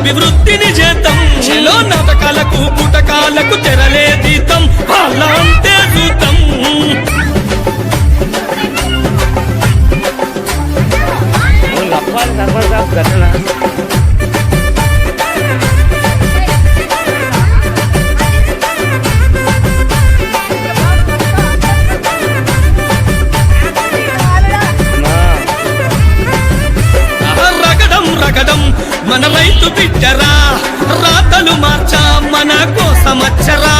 అభివృద్ధిని చేద్దాం చెలో నాటకాలకు పుటకాలకు తెరలే దీతం వాళ్ళ అంతే చూద్దాం మన రైతు బిడ్డరా రాతలు మార్చా మన కోసమచ్చరా